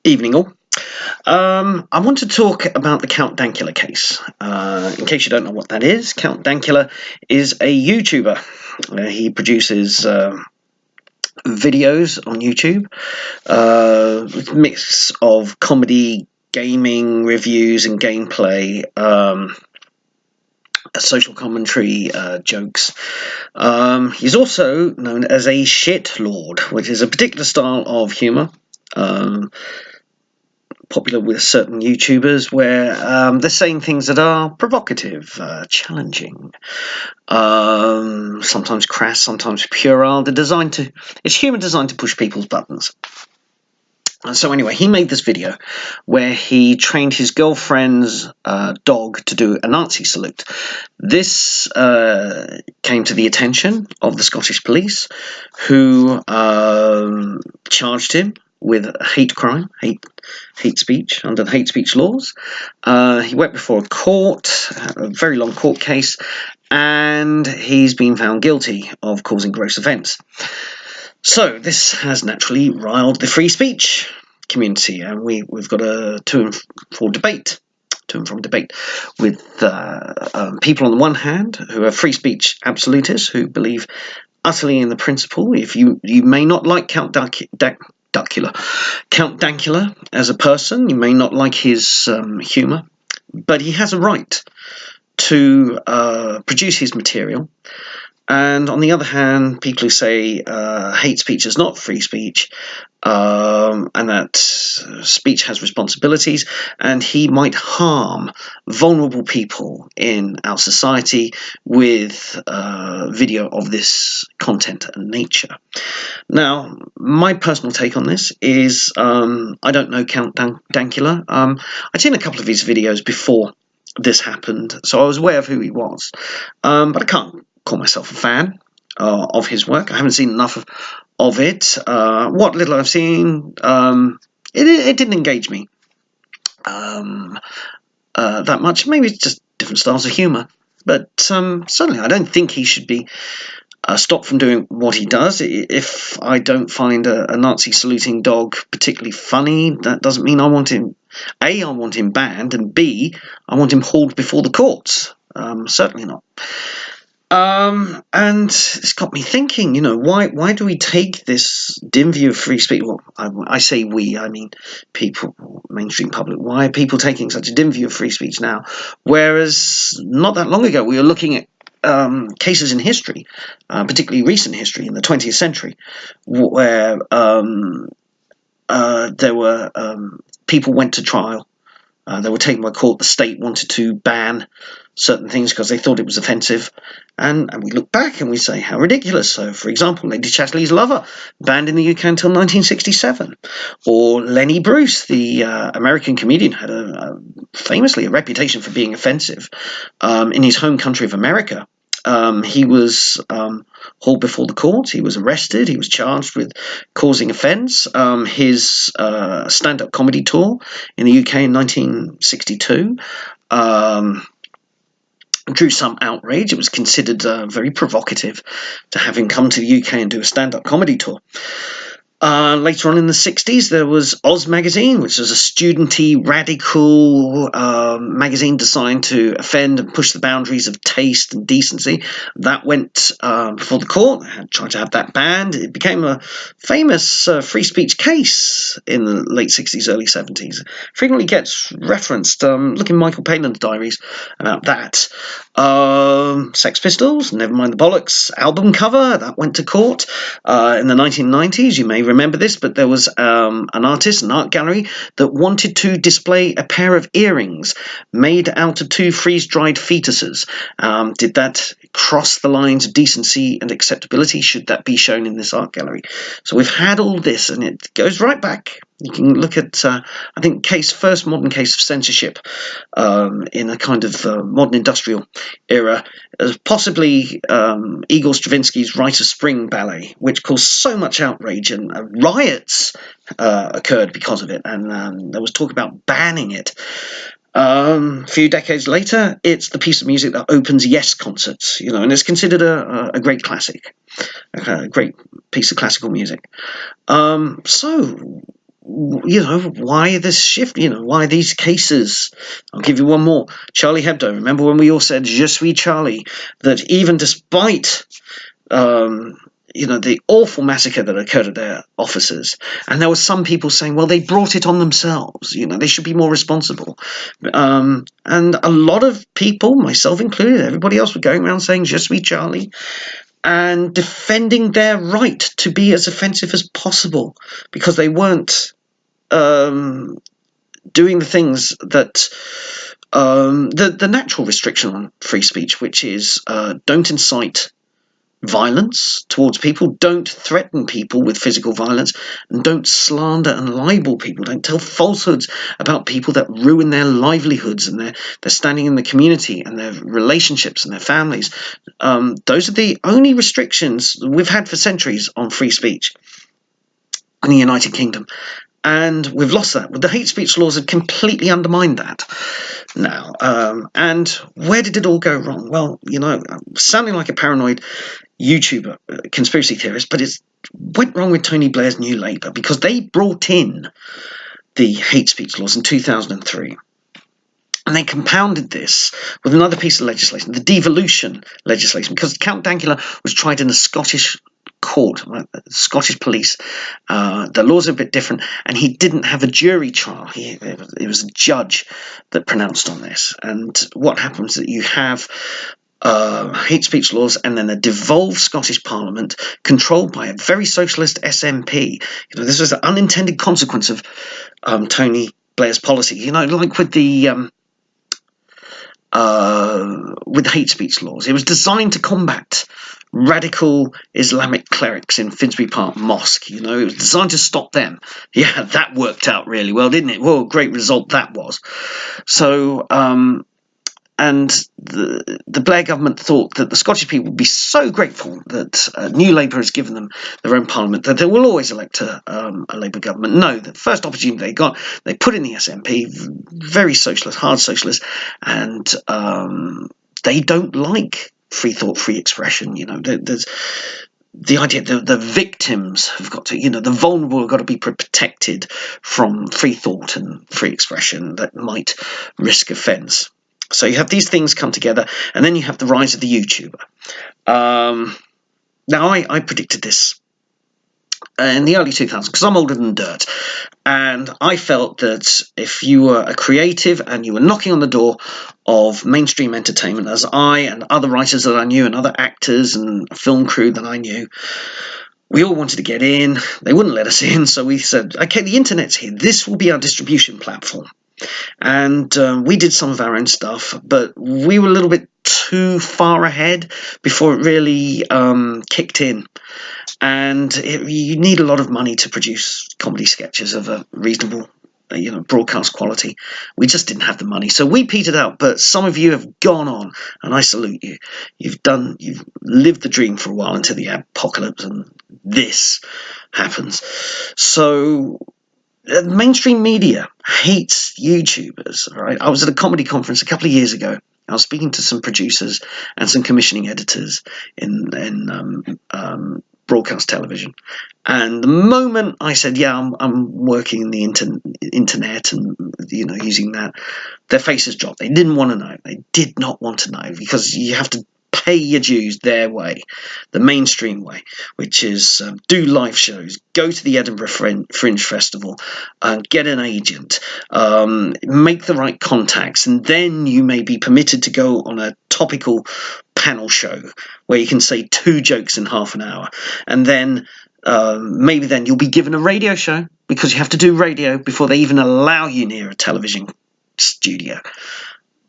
Evening all. I want to talk about the Count Dankula case. In case you don't know what that is, Count Dankula is a YouTuber. He produces videos on YouTube, with a mix of comedy, gaming, reviews and gameplay, social commentary, jokes. He's also known as a shit lord, which is a particular style of humour. Popular with certain YouTubers where they're saying things that are provocative, challenging, sometimes crass, sometimes puerile. It's humour designed to push people's buttons. So anyway, he made this video where he trained his girlfriend's dog to do a Nazi salute. This came to the attention of the Scottish police, who charged him with hate crime, hate speech, under the hate speech laws. He went before a court, a very long court case, and he's been found guilty of causing gross offence. So this has naturally riled the free speech community, and we've got a to and from debate with people on the one hand who are free speech absolutists, who believe utterly in the principle. If you may not like Count Dankula as a person, you may not like his humour, but he has a right to produce his material. And on the other hand, people who say hate speech is not free speech, and that speech has responsibilities, and he might harm vulnerable people in our society with video of this content and nature. Now, my personal take on this is I don't know Count Dankula. I'd seen a couple of his videos before this happened, so I was aware of who he was, but I can't call myself a fan of his work. I haven't seen enough of it. What little I've seen, it didn't engage me that much. Maybe it's just different styles of humour, but certainly I don't think he should be stopped from doing what he does. If I don't find a Nazi saluting dog particularly funny, that doesn't mean I want him. A, I want him banned, and B, I want him hauled before the courts. Certainly not. And it's got me thinking, why do we take this dim view of free speech? Well, I say we, I mean people, mainstream public. Why are people taking such a dim view of free speech now? Whereas not that long ago, we were looking at cases in history, particularly recent history in the 20th century, where there were people went to trial. They were taken by court. The state wanted to ban certain things because they thought it was offensive, and we look back and we say how ridiculous. So, for example, Lady Chatterley's Lover, banned in the UK until 1967, or Lenny Bruce, the American comedian, had famously a reputation for being offensive in his home country of America. He was hauled before the court. He was arrested. He was charged with causing offence. His stand-up comedy tour in the UK in 1962 drew some outrage. It was considered very provocative to have him come to the UK and do a stand-up comedy tour. Later on in the 60s, there was Oz Magazine, which was a studenty, radical magazine designed to offend and push the boundaries of taste and decency. That went before the court. They tried to have that banned. It became a famous free speech case in the late 60s, early 70s. Frequently gets referenced. Look in Michael Palin's diaries about that. Sex Pistols, Never Mind the Bollocks album cover, that went to court in the 1990s. You may remember this, but there was an art gallery that wanted to display a pair of earrings made out of two freeze-dried fetuses. Did that cross the lines of decency and acceptability? Should that be shown in this art gallery? So we've had all this, and it goes right back. You can look at, I think, first modern case of censorship in a kind of modern industrial era, as possibly Igor Stravinsky's Rite of Spring ballet, which caused so much outrage, and riots occurred because of it, and there was talk about banning it. A few decades later, it's the piece of music that opens Yes concerts, and it's considered a great classic, a great piece of classical music. So why this shift? Why these cases? I'll give you one more. Charlie Hebdo. Remember when we all said "Je suis Charlie"? That even despite the awful massacre that occurred at their offices, and there were some people saying, well, they brought it on themselves. They should be more responsible. And a lot of people, myself included, everybody else, were going around saying "Je suis Charlie" and defending their right to be as offensive as possible because they weren't doing the things that the natural restriction on free speech, which is don't incite violence towards people, don't threaten people with physical violence, and don't slander and libel people, don't tell falsehoods about people that ruin their livelihoods and their standing in the community and their relationships and their families. Those are the only restrictions we've had for centuries on free speech in the United Kingdom. And we've lost that. The hate speech laws have completely undermined that now. And where did it all go wrong? Well, I'm sounding like a paranoid YouTuber, conspiracy theorist, but it went wrong with Tony Blair's New Labour because they brought in the hate speech laws in 2003. And they compounded this with another piece of legislation, the devolution legislation, because Count Dankula was tried in a Scottish court, Scottish police. The laws are a bit different, and he didn't have a jury trial. It was a judge that pronounced on this. And what happens is that you have hate speech laws and then a devolved Scottish Parliament controlled by a very socialist SNP. This was an unintended consequence of Tony Blair's policy. Like with the hate speech laws, it was designed to combat radical Islamic clerics in Finsbury Park Mosque. It was designed to stop them. Yeah, that worked out really well, didn't it? Well, great result that was. So and the Blair government thought that the Scottish people would be so grateful that New Labour has given them their own parliament that they will always elect a Labour government. No, the first opportunity they got, they put in the SNP, very socialist, hard socialist, and they don't like free thought, free expression. There's the idea that the victims have got to, the vulnerable have got to be protected from free thought and free expression that might risk offence. So you have these things come together, and then you have the rise of the YouTuber. Now, I predicted this in the early 2000s because I'm older than dirt, and I felt that if you were a creative and you were knocking on the door of mainstream entertainment, as I and other writers that I knew and other actors and a film crew that I knew, we all wanted to get in. They wouldn't let us in, so we said, okay, the internet's here. This will be our distribution platform. And we did some of our own stuff, but we were a little bit too far ahead before it really kicked in. And you need a lot of money to produce comedy sketches of a reasonable broadcast quality. We just didn't have the money, so we petered out. But some of you have gone on, and I salute you. You've lived the dream for a while until the apocalypse, and this happens. So mainstream media hates YouTubers. Right? I was at a comedy conference a couple of years ago. I was speaking to some producers and some commissioning editors in broadcast television, and the moment I said, "Yeah, I'm working in the internet and using that," their faces dropped. They didn't want to know. They did not want to know, because you have to pay your dues their way, the mainstream way, which is do live shows, go to the Edinburgh Fringe Festival, get an agent, make the right contacts, and then you may be permitted to go on a topical panel show where you can say 2 jokes in half an hour, and then maybe then you'll be given a radio show, because you have to do radio before they even allow you near a television studio.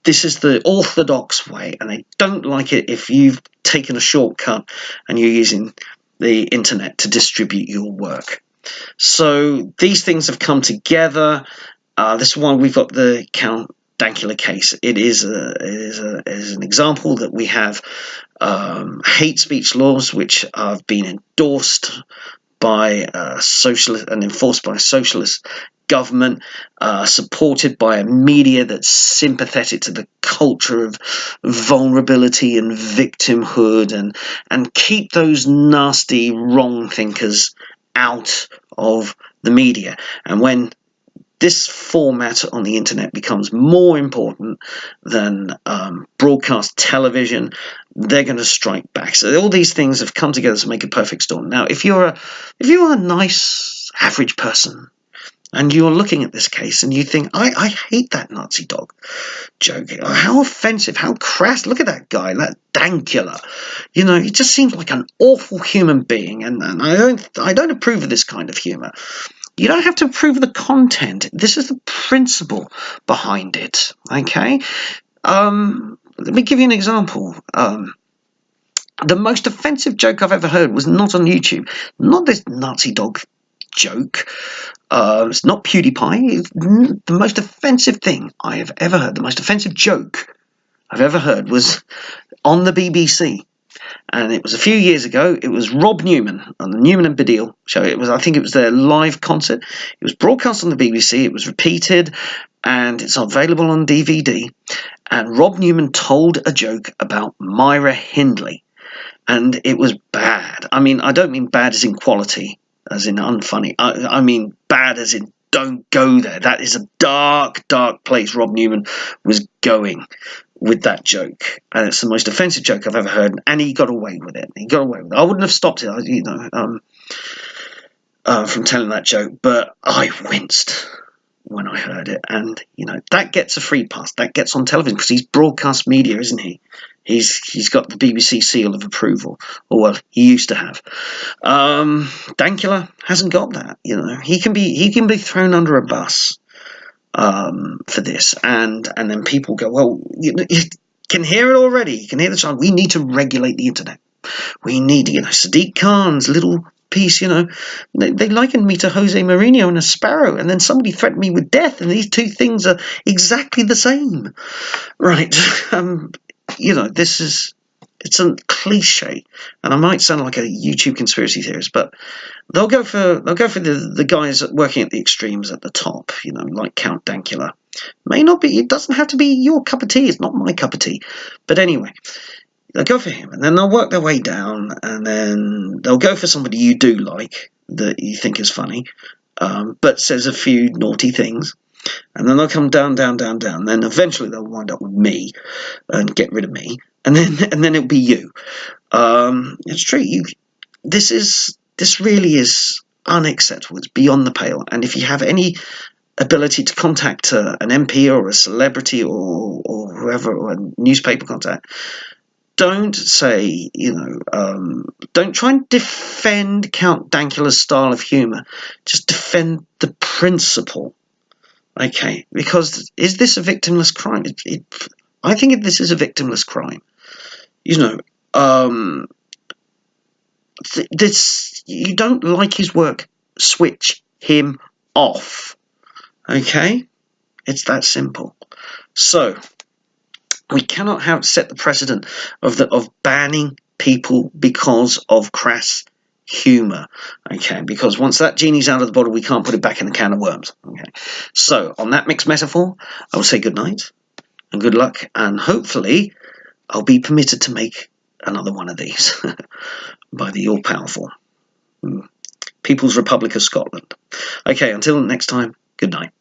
This is the orthodox way, and they don't like it if you've taken a shortcut and you're using the internet to distribute your work. So these things have come together. This is why we've got the Count Dankula case. It is an example that we have hate speech laws which have been endorsed by socialist and enforced by a socialist government, supported by a media that's sympathetic to the culture of vulnerability and victimhood, and keep those nasty wrong thinkers out of the media. And when this format on the internet becomes more important than broadcast television, they're going to strike back. So all these things have come together to make a perfect storm. Now, if you're a nice average person and you're looking at this case and you think, I hate that Nazi dog joke. How offensive, how crass. Look at that guy, that Dankula. You know, he just seems like an awful human being, and I don't approve of this kind of humour. You don't have to approve of the content. This is the principle behind it, okay? Let me give you an example. The most offensive joke I've ever heard was not on YouTube. Not this Nazi dog joke. It's not PewDiePie. It's the most offensive thing I have ever heard, the most offensive joke I've ever heard was on the BBC. And it was a few years ago. It was Rob Newman on the Newman and Baddiel show. I think it was their live concert. It was broadcast on the BBC. It was repeated, and it's available on DVD. And Rob Newman told a joke about Myra Hindley, and it was bad. I mean, I don't mean bad as in quality, as in unfunny. I mean bad as in don't go there. That is a dark, dark place Rob Newman was going with that joke, and it's the most offensive joke I've ever heard, and he got away with it. I wouldn't have stopped it, from telling that joke, but I winced when I heard it, and that gets a free pass. That gets on television because he's broadcast media, isn't he? He's got the BBC seal of approval, or well, he used to have. Dankula hasn't got that. He can be thrown under a bus for this, and then people go, well, you can hear it already. You can hear the sound. We need to regulate the internet. We need, Sadiq Khan's little piece. They likened me to Jose Mourinho and a sparrow, and then somebody threatened me with death, and these two things are exactly the same, right? It's a cliche, and I might sound like a YouTube conspiracy theorist, but they'll go for the guys working at the extremes at the top, like Count Dankula. It doesn't have to be your cup of tea. It's not my cup of tea, but anyway, they'll go for him, and then they'll work their way down, and then they'll go for somebody you do like, that you think is funny, but says a few naughty things. And then they'll come down, down, down, down. Then eventually they'll wind up with me and get rid of me. And then it'll be you. It's true. This really is unacceptable. It's beyond the pale. And if you have any ability to contact an MP or a celebrity or whoever, or a newspaper contact, don't say, don't try and defend Count Dankula's style of humour. Just defend the principle. Okay, because is this a victimless crime? I think this is a victimless crime. You don't like his work, switch him off. Okay, it's that simple. So we cannot set the precedent of banning people because of crass humour, okay, because once that genie's out of the bottle, we can't put it back in the can of worms. Okay, so on that mixed metaphor, I will say good night and good luck, and hopefully I'll be permitted to make another one of these by the all-powerful People's Republic of Scotland. Okay, until next time, good night.